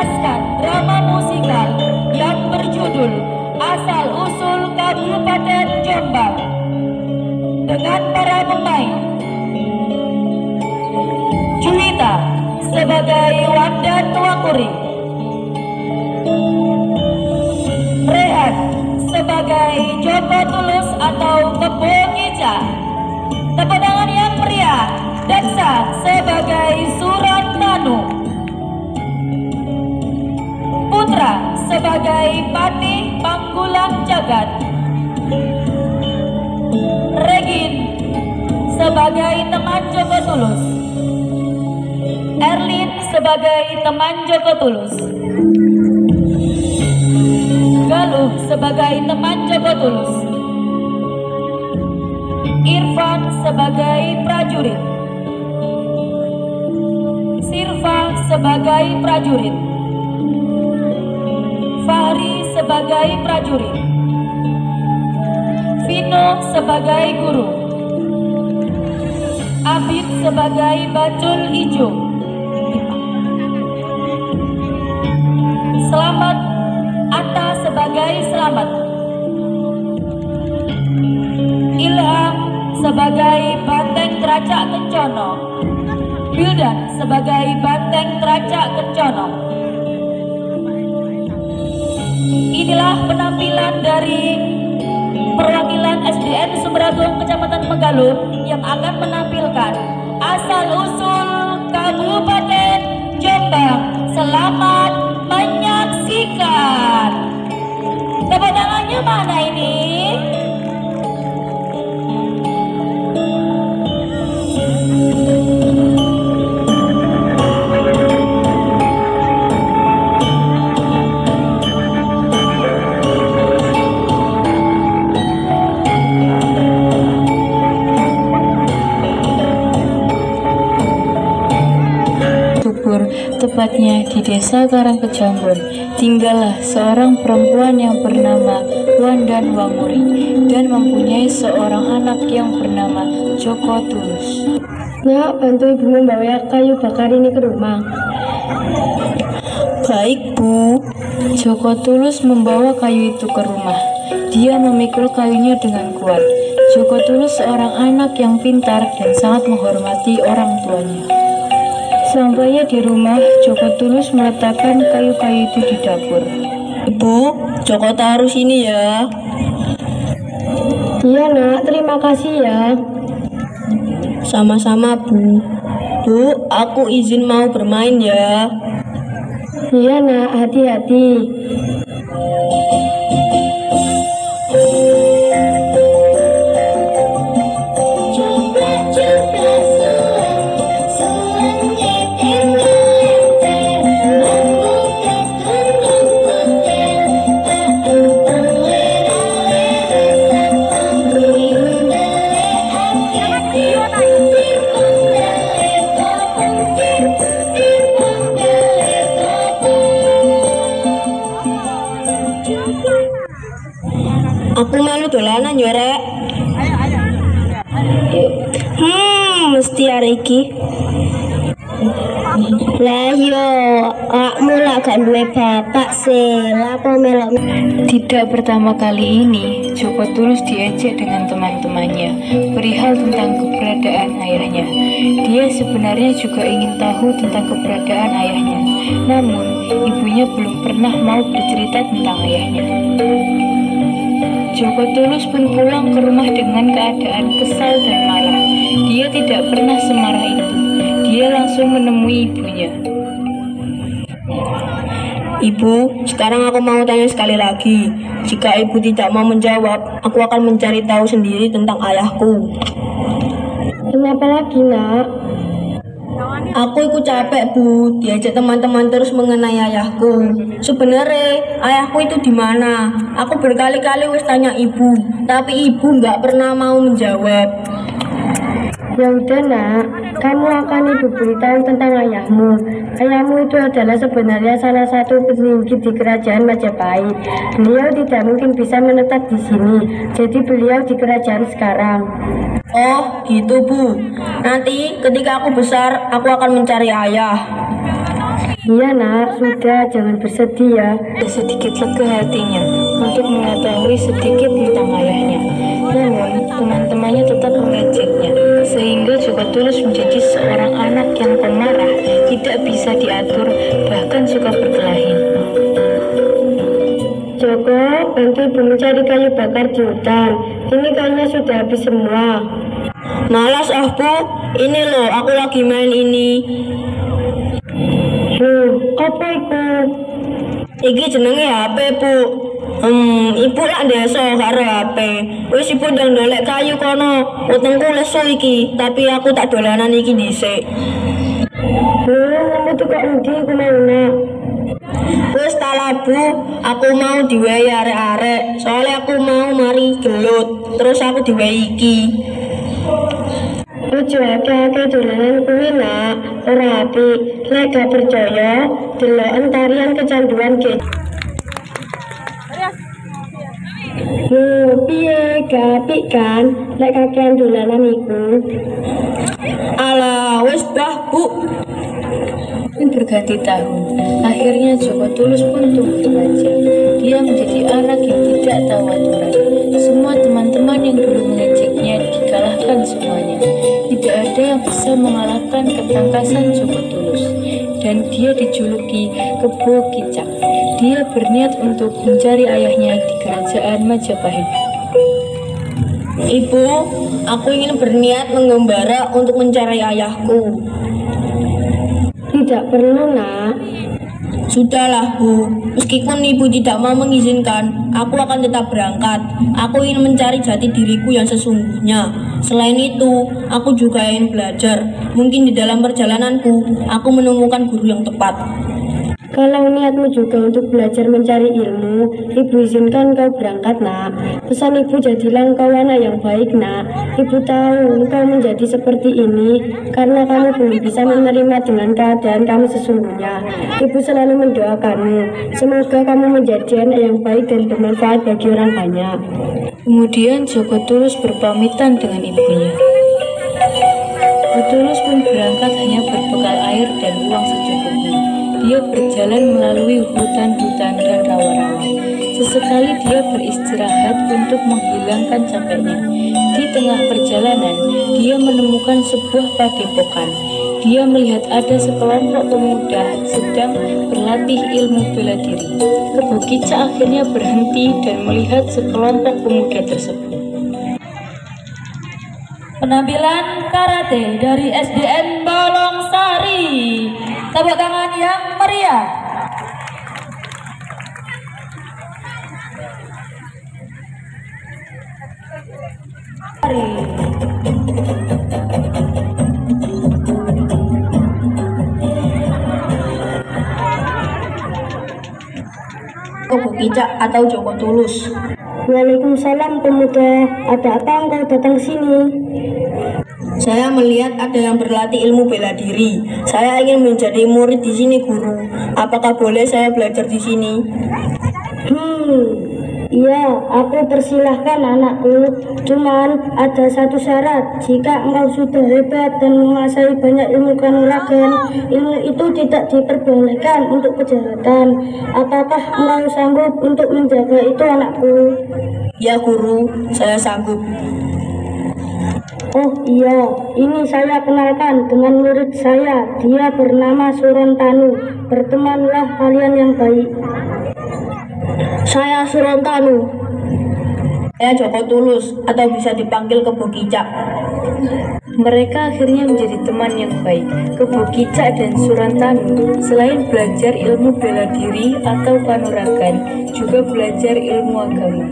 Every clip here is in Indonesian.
mengentaskan drama musikal yang berjudul Asal Usul Kabupaten Jombang dengan para pemain: Juwita sebagai Wanda Tuakuri, Rehan sebagai Joko Tulus atau Kebo Ngeja, tepuk tangan yang meriah, Dansa sebagai Surantanu, Putra sebagai Patih Panggulang Jagat, Regin sebagai teman Joko Tulus, Erlin sebagai teman Joko Tulus, Galuh sebagai teman Joko Tulus, Irfan sebagai prajurit, Sirva sebagai prajurit, Fahri sebagai prajurit, Vino sebagai guru, Abid sebagai bacul ijo, Selamat Atta sebagai Selamat, Ilham sebagai Banteng Tracak Kencono, Wildan sebagai Banteng Tracak Kencono. Inilah penampilan dari perwakilan SDN Sumeragung Kecamatan Megaluh yang akan menampilkan Asal Usul Kabupaten Jombang. Selamat menyaksikan. Tepuk tangannya mana ini? Tepatnya di desa Karangkejambon, tinggallah seorang perempuan yang bernama Wandan Wanguri dan mempunyai seorang anak yang bernama Joko Tulus. Nak, bantu ibu membawa kayu bakar ini ke rumah. Baik, Bu. Joko Tulus membawa kayu itu ke rumah. Dia memikul kayunya dengan kuat. Joko Tulus seorang anak yang pintar dan sangat menghormati orang tuanya. Sampainya di rumah, Joko Tulus meletakkan kayu-kayu itu di dapur. Ibu, Joko taruh sini ya. Iya nak, terima kasih ya. Sama-sama Bu. Bu, aku izin mau bermain ya. Iya nak, hati-hati. Aku melu dolanan yo rek. Mesti hari iki. Lah yo, akmu lah gak duwe bapak sih. Lapo melok. Tidak pertama kali ini, Joko Tulus diejek dengan teman-temannya perihal tentang keberadaan ayahnya. Dia sebenarnya juga ingin tahu tentang keberadaan ayahnya. Namun, ibunya belum pernah mau bercerita tentang ayahnya. Joko Tulus pun pulang ke rumah dengan keadaan kesal dan marah. Dia tidak pernah semarah itu. Dia langsung menemui ibunya. Ibu, sekarang aku mau tanya sekali lagi. Jika ibu tidak mau menjawab, aku akan mencari tahu sendiri tentang ayahku. Kenapa lagi nak? Aku ikut capek Bu, diajak teman-teman terus mengenai ayahku. Sebenarnya ayahku itu di mana? Aku berkali-kali wis tanya ibu, tapi ibu nggak pernah mau menjawab. Ya udah nak, kamu akan ibu beritahu tentang ayahmu. Ayahmu itu adalah sebenarnya salah satu peninggi di kerajaan Majapahit. Beliau tidak mungkin bisa menetap di sini, jadi beliau di kerajaan sekarang. Oh gitu Bu, nanti ketika aku besar aku akan mencari ayah. Iya nak, sudah jangan bersedih ya. Sedikit lega hatinya untuk mengetahui sedikit tentang ayahnya. Namun, teman-temannya tetap mengejeknya, sehingga Joko Tulus menjadi seorang anak yang pemarah, tidak bisa diatur, bahkan suka berkelahi. Joko, bantu ibu mencari kayu bakar di hutan. Ini kayunya sudah habis semua. Malas ah Bu, ini loh aku lagi main ini. Apa itu? Iki jenenge HP Bu. Ibu lak desa karo HP. Wis ibu ndang dolek kayu kono. Wetengku lesu iki, tapi aku tak dolanan iki dhisik. Kamu tuh kok endi kemana? Wis ta lah Bu, aku mau diwehi arek-arek. Soalnya aku mau mari gelut, terus aku diwehi iki. Ojo akeh-akeh dolanan kuwi nak, ora apik. Lek gak percaya, deloken tarian kecanduan ge. Piye gak apik kan? Lek kakean dolanan iku. Alah, wis bah Bu. Berganti tahun, akhirnya Joko Tulus pun tumbuh remaja. Dia menjadi anak yang tidak tahu aturan. Semua teman-teman yang dulu mengejeknya dikalahkan semuanya. Tidak ada yang bisa mengalahkan ketangkasan Joko Tulus. Dan dia dijuluki Kebo Kicak. Dia berniat untuk mencari ayahnya di kerajaan Majapahit. Ibu, aku ingin berniat mengembara untuk mencari ayahku. Tidak perlu nak. Sudahlah Bu, meskipun ibu tidak mau mengizinkan, aku akan tetap berangkat. Aku ingin mencari jati diriku yang sesungguhnya. Selain itu, aku juga ingin belajar. Mungkin di dalam perjalananku, aku menemukan guru yang tepat. Kalau niatmu juga untuk belajar mencari ilmu, ibu izinkan kau berangkat nak. Pesan ibu, jadilah engkau anak yang baik nak. Ibu tahu engkau menjadi seperti ini karena kamu belum bisa menerima dengan keadaan kamu sesungguhnya. Ibu selalu mendoakanmu. Semoga kamu menjadi anak yang baik dan bermanfaat bagi orang banyak. Kemudian Joko Tulus berpamitan dengan ibunya. Joko Tulus pun berangkat hanya berbekal air dan uang secukupnya. Dia berjalan melalui hutan-hutan dan rawa-rawa. Sesekali dia beristirahat untuk menghilangkan capeknya. Di tengah perjalanan, dia menemukan sebuah padepokan. Dia melihat ada sekelompok pemuda sedang berlatih ilmu bela diri. Kebo Kicak akhirnya berhenti dan melihat sekelompok pemuda tersebut. Penampilan karate dari SDN Balongsari. Tepuk tangan yang meriah. Kebo Kicak atau Joko Tulus. Waalaikumsalam pemuda, ada apa engkau datang sini? Saya melihat ada yang berlatih ilmu bela diri. Saya ingin menjadi murid di sini, Guru. Apakah boleh saya belajar di sini? Iya, aku persilahkan anakku. Cuman ada satu syarat. Jika engkau sudah hebat dan menguasai banyak ilmu kanuragan, ilmu itu tidak diperbolehkan untuk kejahatan. Apakah engkau sanggup untuk menjaga itu anakku? Ya, Guru, saya sanggup. Oh iya, ini saya kenalkan dengan murid saya. Dia bernama Surontanu. Bertemanlah kalian yang baik. Saya Surontanu. Saya Joko Tulus atau bisa dipanggil Kebo Kicak. Mereka akhirnya menjadi teman yang baik. Kebo Kicak dan Surontanu selain belajar ilmu bela diri atau kanuragan, juga belajar ilmu agama.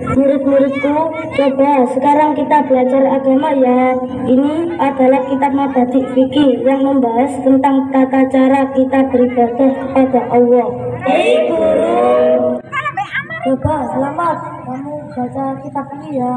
Murid-muridku, coba sekarang kita belajar agama ya. Ini adalah kitab Mabadik Fikih yang membahas tentang tata cara kita beribadah kepada Allah. Hei guru. Coba selamat, kamu baca kitab ini ya.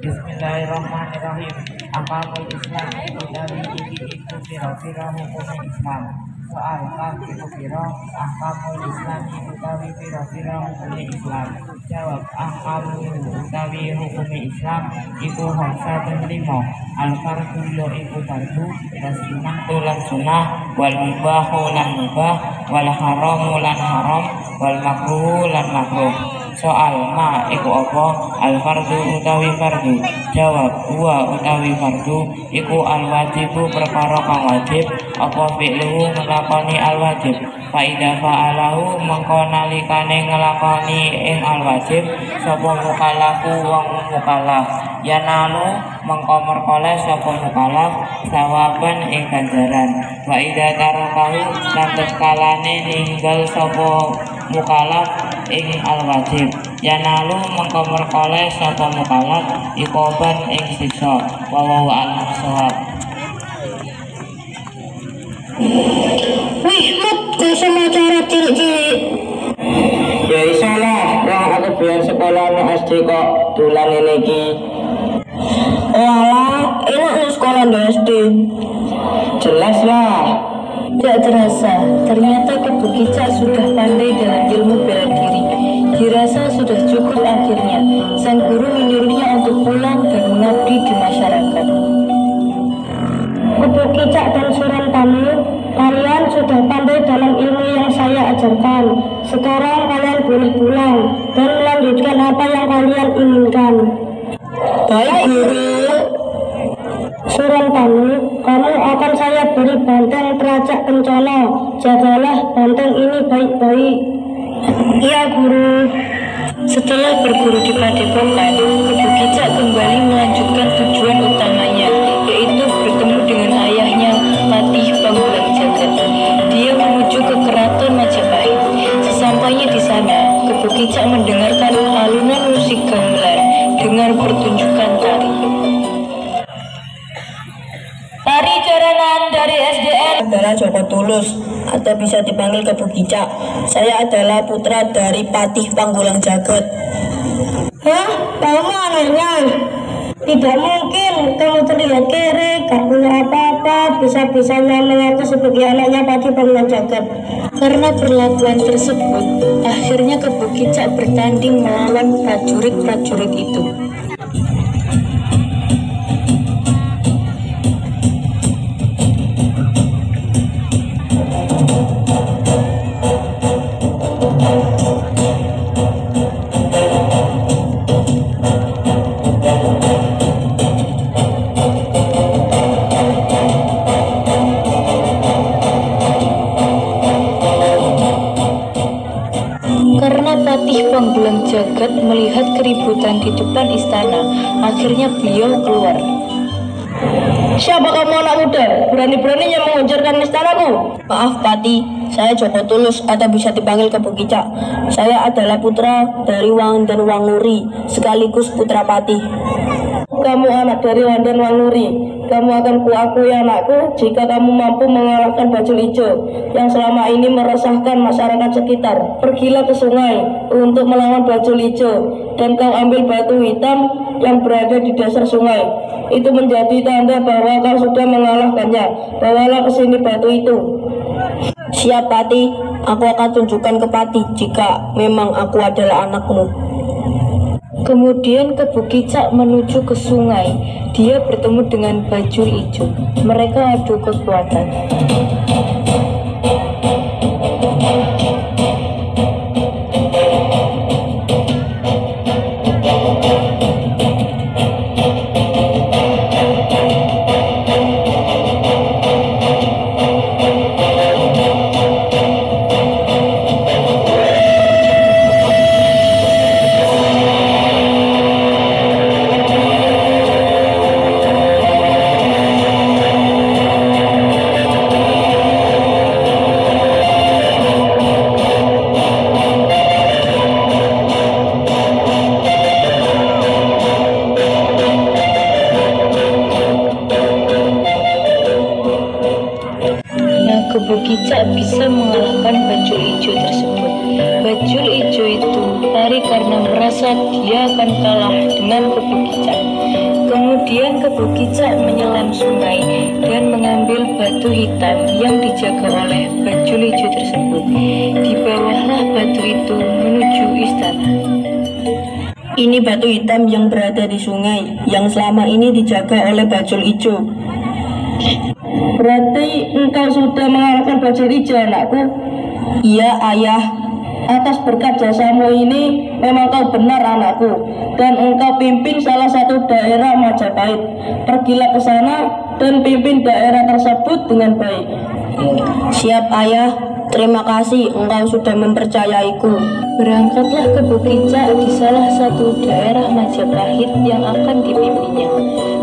Bismillahirrahmanirrahim. Akamul Islam dari itu kira-kira hukum Islam. Soal kam iku piro ahkamul islami utawi piro-piro hukume Islam. Jawab ahkamu utawi hukume Islam iku hamsatun lima. Al fardu ya iku fardu, dan sunah lan sunah, wal mubahu lan mubah, wal haramu lan haram, wal makruhu lan makruh. Soal ma iku apa? Al fardu utawi fardu. Jawab huwa utawi fardu iku al wajibu perkara kang wajib apa fi'luhu nglakoni al wajib. Fa idza fa'alahu mengko nalikane nglakoni ing al wajib sapa mukalafu wong mukallaf yanalu mengko merkoleh sapa mukallaf sawaban ing ganjaran. Wa idza tarakahu lan teskalane ninggal sapa mukallaf ing al wajib yanalu mengko merkoleh sapa mukallaf ikoban ing siksa. Wallahu a'lam bishawab. Wih, Mat, kok sama cara cilik-cilik? Ya isalah, wong aku biyen sekolah nang SD kok dolan ngene iki. Walah, enak nih sekolah di SD. Jelas lah. Tidak terasa, ternyata Kebu Kicak sudah pandai dalam ilmu bela diri. Dirasa sudah cukup akhirnya. Sang guru menyuruhnya untuk pulang dan mengabdi di masyarakat. Kebu Kicak dan Surantani, kalian sudah pandai dalam ilmu yang saya ajarkan. Sekarang kalian boleh pulang dan melanjutkan apa yang kalian inginkan. Baik guru. Surantani, kamu akan saya beri banteng teracak kencana. Jagalah banteng ini baik-baik. Iya guru. Setelah berguru di Padepokan, Kebu Kicak kembali melanjutkan tujuan utamanya, yaitu bertemu dengan ayahnya, Patih Panggulang Jagat. Dia menuju ke keraton Majapahit. Sesampainya di sana, Kebu Kicak mendengarkan alunan musik gamelan dengan pertunjukan tari. Tari jaranan dari SDN Adalah Joko Tulus atau bisa dipanggil Kebu Kicak. Saya adalah putra dari Patih Panggulang Jagat. Hah? Kamu anaknya? Tidak mungkin, kamu terlihat kere, gak punya apa-apa, bisa-bisanya mengaku sebagai anaknya Patih Panggulang Jagat. Karena perlakuan tersebut, akhirnya Kebu Kicak bertanding melawan prajurit-prajurit itu. Karena Patih Panggulang Jagat melihat keributan di depan istana, akhirnya beliau keluar. Siapa kamu anak muda? Berani-beraninya menghancurkan istanaku? Maaf Patih, saya Joko Tulus atau bisa dipanggil Kebu Kicak. Saya adalah putra dari Wang dan Wanguri, sekaligus putra Patih. Kamu anak dari Wandan Wanguri. Kamu akan kuakui anakku jika kamu mampu mengalahkan Bajul Ijo yang selama ini meresahkan masyarakat sekitar. Pergilah ke sungai untuk melawan Bajul Ijo dan kau ambil batu hitam yang berada di dasar sungai. Itu menjadi tanda bahwa kau sudah mengalahkannya. Bawalah ke sini batu itu. Siap Patih, aku akan tunjukkan ke Patih jika memang aku adalah anakmu. Kemudian Kebu Kicak menuju ke sungai. Dia bertemu dengan Bajul Ijo. Mereka adu kekuatan. Kebu Kicak bisa mengalahkan Bajul Ijo tersebut. Bajul Ijo itu lari karena merasa dia akan kalah dengan Kebu Kicak. Kemudian Kebu Kicak menyelam sungai dan mengambil batu batu hitam yang dijaga oleh bajul hijau tersebut. Di bawahlah batu itu menuju istana. Ini batu hitam yang berada di sungai, yang selama ini dijaga oleh bajul hijau. Berarti engkau sudah mengalahkan bajul hijau, anakku. Iya, ayah. Atas berkat jasamu ini memang kau benar, anakku. Dan engkau pimpin salah satu daerah Majapahit. Pergilah ke sana dan pimpin daerah tersebut dengan baik. Siap, ayah. Terima kasih engkau sudah mempercayaiku. Berangkatlah ke Bukitcak di salah satu daerah Majapahit yang akan dipimpinnya.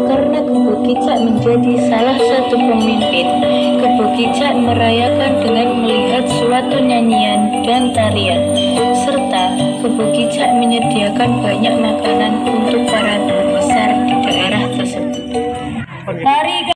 Karena Kebukitcak menjadi salah satu pemimpin, Kebukitcak merayakan dengan melihat suatu nyanyian dan tarian, serta Kebukitcak menyediakan banyak makanan untuk para guru besar di daerah tersebut. Mari